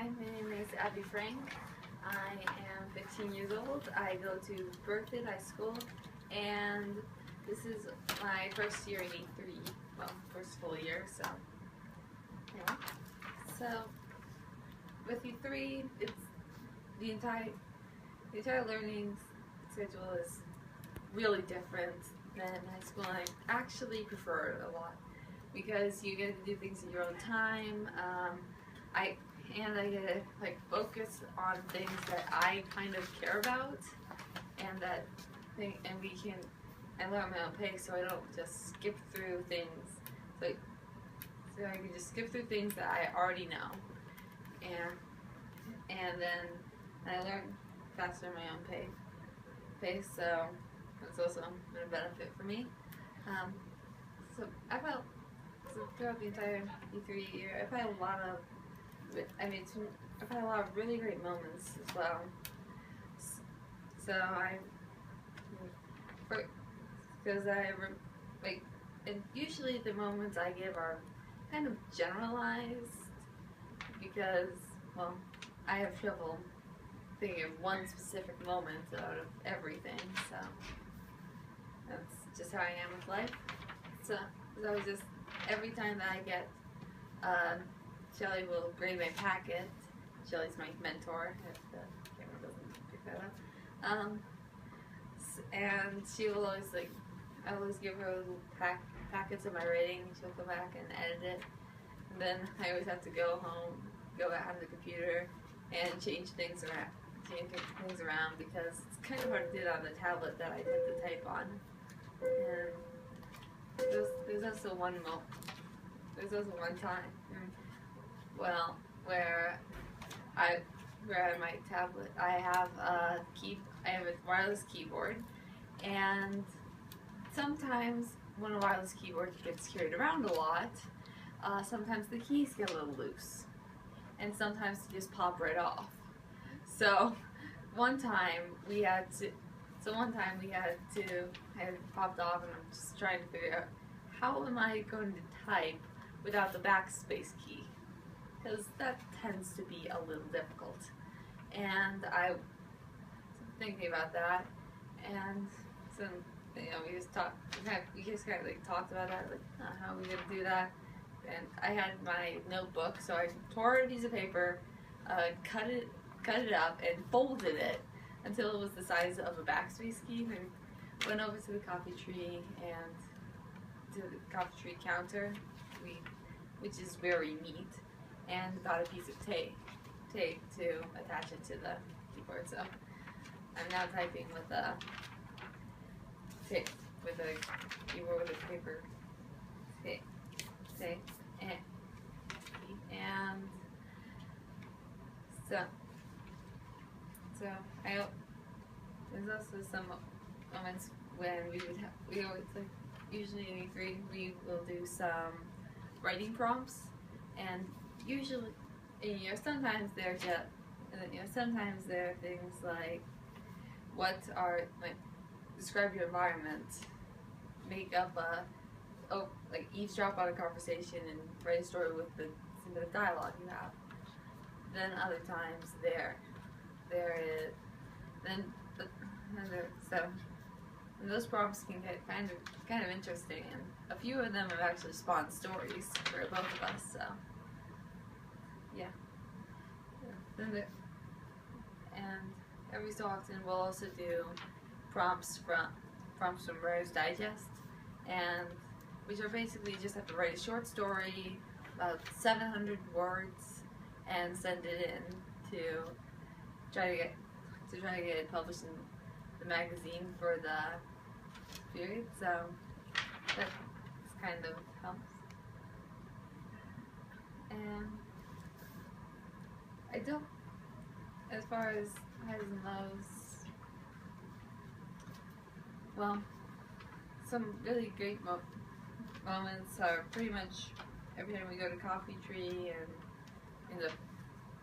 Hi, my name is Abii Franke. I am 15 years old. I go to Berkeley High School, and this is my first year in E3. Well, first full year, so yeah. So with E3, it's the entire learning schedule is really different than high school, and I actually prefer it a lot because you get to do things in your own time. I get to like focus on things that I kind of care about, and I learn at my own pace, so I don't just skip through things. So I can just skip through things that I already know, and then I learn faster at my own pace. So that's also been a benefit for me. So throughout the entire E3 year, I've had a lot of really great moments as well. And usually the moments I give are kind of generalized because, well, I have trouble thinking of one specific moment out of everything, so that's just how I am with life. So just every time that I get, Shelley will grade my packet. Shelley's my mentor, if the camera doesn't pick that up. And she will always I always give her little packets of my writing. She'll go back and edit it. And then I always have to go home, go behind the computer, and change things around because it's kind of hard to do it on the tablet that I tend to type on. And there's also one time, well, where my tablet, I have a wireless keyboard, and sometimes when a wireless keyboard gets carried around a lot, sometimes the keys get a little loose, and sometimes they just pop right off. So one time we had it popped off, and I'm just trying to figure out how am I going to type without the backspace key, because that tends to be a little difficult. And I was thinking about that, and so we just kind of talked about that, how are we gonna do that. And I had my notebook, so I tore a piece of paper, cut it up, and folded it until it was the size of a backspace key, and went over to the coffee tree and to the coffee tree counter, which is very neat, and got a piece of tape to attach it to the keyboard. So I'm now typing with a keyboard with a paper tape, and so there's also some moments when we always usually in E3 we will do some writing prompts, and usually, sometimes they're sometimes there are things like describe your environment, make up eavesdrop on a conversation and write a story with the bit of dialogue you have. Then other times and those prompts can get kind of interesting, and a few of them have actually spawned stories for both of us. So yeah. And every so often we'll also do prompts from Writer's Digest, and which are basically you just have to write a short story, about 700 words, and send it in to try to get it published in the magazine for the period. So that kind of helps. And I don't, as far as highs and lows, well, some really great moments are pretty much every time we go to Coffee Tree and end up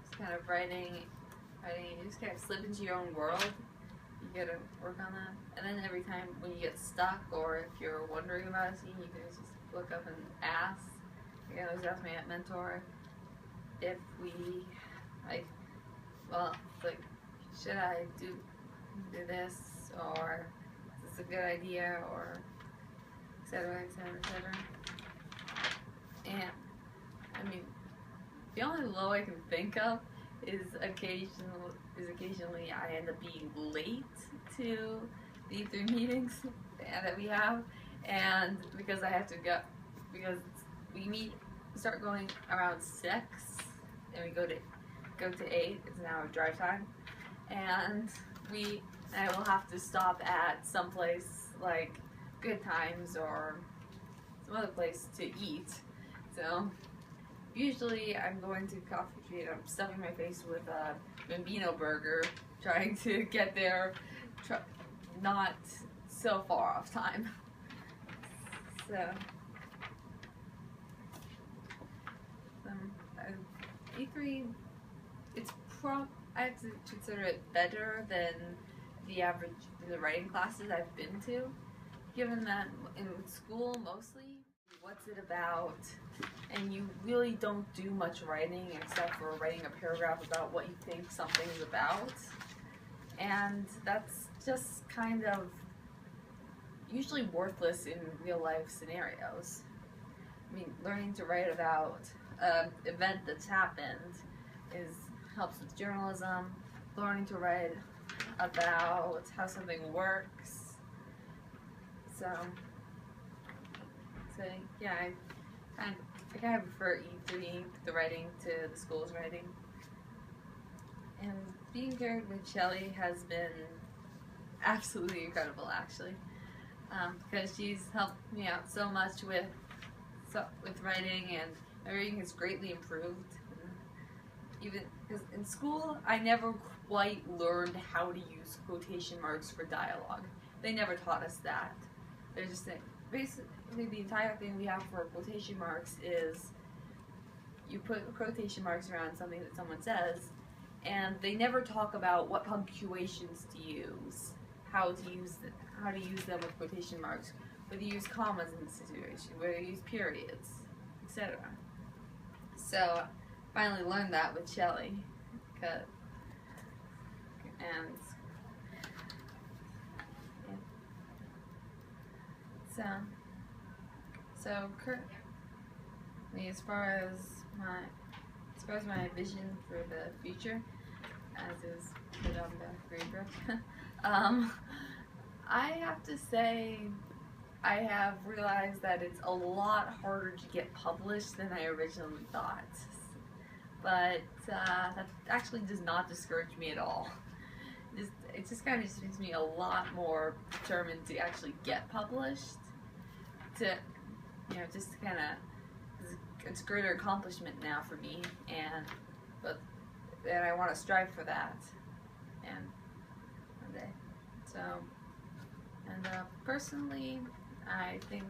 just kind of writing, you just kind of slip into your own world. You gotta work on that. And then every time when you get stuck, or if you're wondering about a scene, you can just look up and ask. I always ask my mentor if we like, well, it's like, should I do this, or is this a good idea, or etc., etc., etc. And I mean, the only low I can think of is occasionally I end up being late to the E3 meetings that we have, and because I have to go, because we start going around 6, and we go to 8. It's an hour drive time, and I will have to stop at some place like Good Times or some other place to eat. So usually I'm going to Coffee Tree and I'm stuffing my face with a Bambino burger, trying to get there not so far off time. So E3, I have to consider it better than the writing classes I've been to, given that in school mostly, what's it about, and you really don't do much writing except for writing a paragraph about what you think something's about, and that's just kind of usually worthless in real life scenarios. I mean, learning to write about an event that's happened helps with journalism. Learning to write about how something works. So yeah, I kind of prefer E3, the writing, to the school's writing. And being paired with Shelley has been absolutely incredible, actually, because she's helped me out so much with writing, and my reading has greatly improved. Even because in school, I never quite learned how to use quotation marks for dialogue. They never taught us that. They're just saying, basically the entire thing we have for quotation marks is you put quotation marks around something that someone says, and they never talk about what punctuations to use, how to use them with quotation marks, whether you use commas in the situation, whether you use periods, etc. So finally learned that with Shelley, so currently, as far as my vision for the future, as is put on the grade I have to say I have realized that it's a lot harder to get published than I originally thought. But that actually does not discourage me at all. It just kind of makes me a lot more determined to actually get published. Just to kind of, it's a greater accomplishment now for me, and I want to strive for that. And one day, personally, I think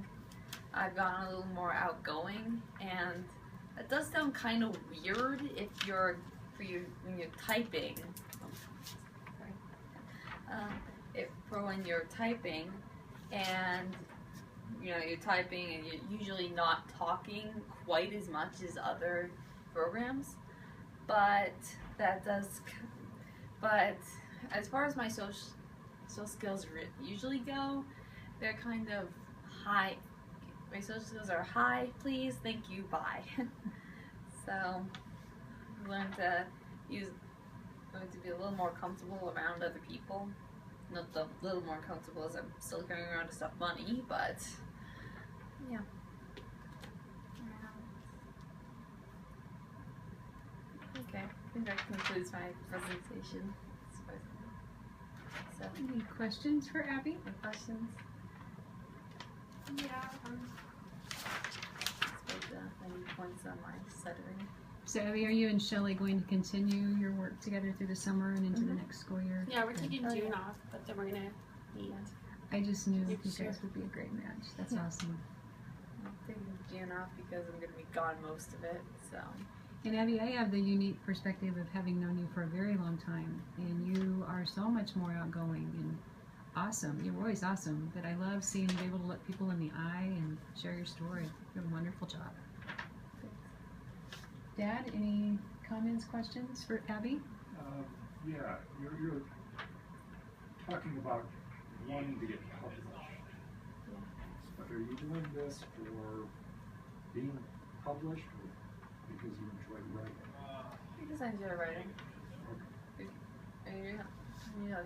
I've gotten a little more outgoing, and it does sound kind of weird when you're typing. When you're typing, and you're typing and you're usually not talking quite as much as other programs, but as far as my social skills usually go, they're kind of high. My social skills are high, please, thank you, bye. So I learned to be a little more comfortable around other people. Not a little more comfortable, as I'm still carrying around to stuff money, but yeah. Okay, I think that concludes my presentation. So, any questions for Abii? Any questions? Yeah. Any points on my stuttering? So Abii, are you and Shelley going to continue your work together through the summer and into the next school year? Yeah, we're taking June off, but then we're gonna meet. I just knew you Next year. guys would be a great match. That's awesome. I'm taking June off because I'm going to be gone most of it, so. And Abii, I have the unique perspective of having known you for a very long time, and you are so much more outgoing and awesome. You're always awesome, but I love seeing you able to look people in the eye and share your story. You do a wonderful job. Dad, any comments, questions for Abii? Yeah, you're talking about wanting to get published. Yeah. But are you doing this for being published or because you enjoy writing? Because I enjoy writing. Okay. I mean, you know,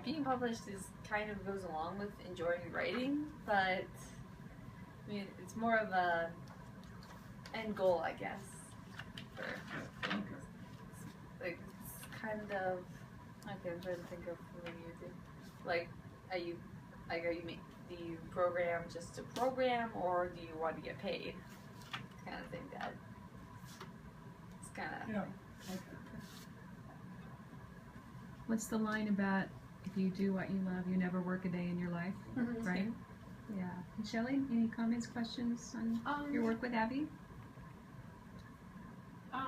being published is kind of goes along with enjoying writing, but I mean, it's more of a end goal, I guess. For things. Like, it's kind of, okay, I'm trying to think of what you do. Like, do you program just to program, or do you want to get paid? It's kind of thing that. It's kind of. Yeah. Okay. What's the line about if you do what you love, you never work a day in your life, right? Yeah. And Shelley, any comments, questions on your work with Abii? Let's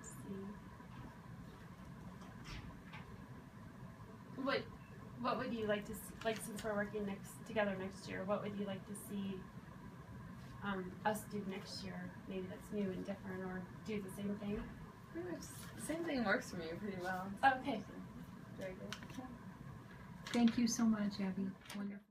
see. What would you like to see, like, since we're working together next year, what would you like to see us do next year? Maybe that's new and different, or do the same thing? Pretty much the same thing works for me pretty well. Okay. Very good. Thank you so much, Abii. Wonderful.